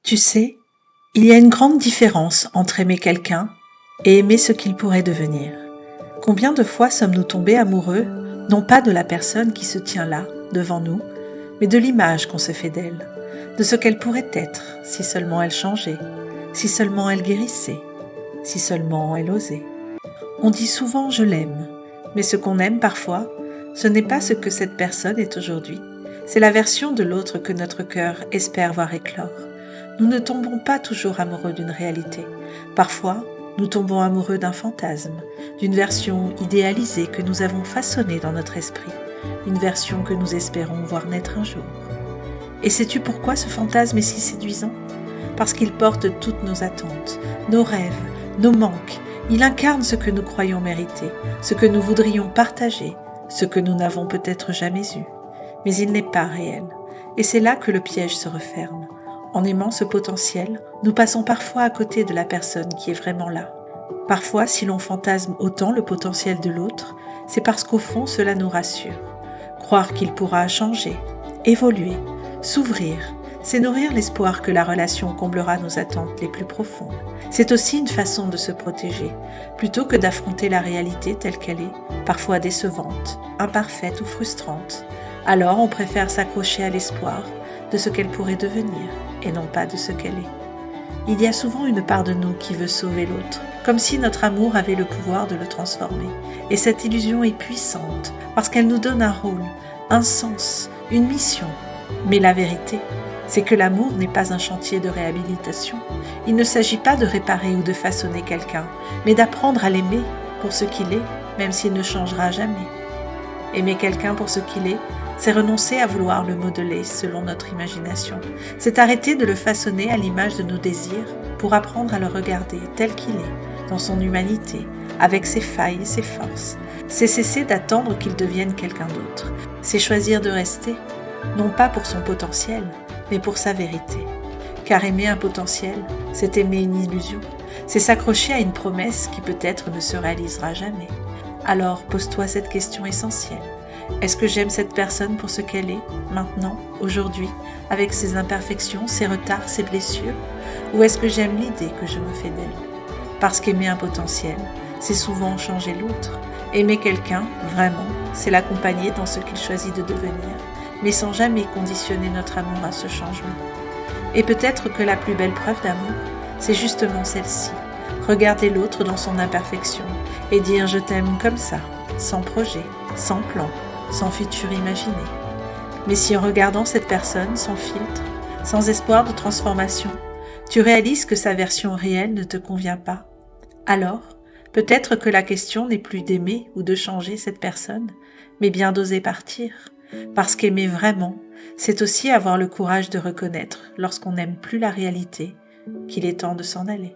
Tu sais, il y a une grande différence entre aimer quelqu'un et aimer ce qu'il pourrait devenir. Combien de fois sommes-nous tombés amoureux, non pas de la personne qui se tient là, devant nous, mais de l'image qu'on se fait d'elle, de ce qu'elle pourrait être si seulement elle changeait, si seulement elle guérissait, si seulement elle osait. On dit souvent « je l'aime », mais ce qu'on aime parfois, ce n'est pas ce que cette personne est aujourd'hui. C'est la version de l'autre que notre cœur espère voir éclore. Nous ne tombons pas toujours amoureux d'une réalité. Parfois, nous tombons amoureux d'un fantasme, d'une version idéalisée que nous avons façonnée dans notre esprit, une version que nous espérons voir naître un jour. Et sais-tu pourquoi ce fantasme est si séduisant ? Parce qu'il porte toutes nos attentes, nos rêves, nos manques. Il incarne ce que nous croyons mériter, ce que nous voudrions partager, ce que nous n'avons peut-être jamais eu. Mais il n'est pas réel. Et c'est là que le piège se referme. En aimant ce potentiel, nous passons parfois à côté de la personne qui est vraiment là. Parfois, si l'on fantasme autant le potentiel de l'autre, c'est parce qu'au fond, cela nous rassure. Croire qu'il pourra changer, évoluer, s'ouvrir, c'est nourrir l'espoir que la relation comblera nos attentes les plus profondes. C'est aussi une façon de se protéger, plutôt que d'affronter la réalité telle qu'elle est, parfois décevante, imparfaite ou frustrante. Alors on préfère s'accrocher à l'espoir de ce qu'elle pourrait devenir, et non pas de ce qu'elle est. Il y a souvent une part de nous qui veut sauver l'autre, comme si notre amour avait le pouvoir de le transformer. Et cette illusion est puissante, parce qu'elle nous donne un rôle, un sens, une mission. Mais la vérité, c'est que l'amour n'est pas un chantier de réhabilitation. Il ne s'agit pas de réparer ou de façonner quelqu'un, mais d'apprendre à l'aimer pour ce qu'il est, même s'il ne changera jamais. Aimer quelqu'un pour ce qu'il est, c'est renoncer à vouloir le modeler selon notre imagination. C'est arrêter de le façonner à l'image de nos désirs pour apprendre à le regarder tel qu'il est, dans son humanité, avec ses failles et ses forces. C'est cesser d'attendre qu'il devienne quelqu'un d'autre. C'est choisir de rester, non pas pour son potentiel, mais pour sa vérité. Car aimer un potentiel, c'est aimer une illusion. C'est s'accrocher à une promesse qui peut-être ne se réalisera jamais. Alors pose-toi cette question essentielle. Est-ce que j'aime cette personne pour ce qu'elle est, maintenant, aujourd'hui, avec ses imperfections, ses retards, ses blessures ? Ou est-ce que j'aime l'idée que je me fais d'elle ? Parce qu'aimer un potentiel, c'est souvent changer l'autre. Aimer quelqu'un, vraiment, c'est l'accompagner dans ce qu'il choisit de devenir, mais sans jamais conditionner notre amour à ce changement. Et peut-être que la plus belle preuve d'amour, c'est justement celle-ci. Regarder l'autre dans son imperfection et dire « je t'aime comme ça », sans projet, sans plan, sans futur imaginé. Mais si en regardant cette personne sans filtre, sans espoir de transformation, tu réalises que sa version réelle ne te convient pas, alors peut-être que la question n'est plus d'aimer ou de changer cette personne, mais bien d'oser partir. Parce qu'aimer vraiment, c'est aussi avoir le courage de reconnaître, lorsqu'on n'aime plus la réalité, qu'il est temps de s'en aller.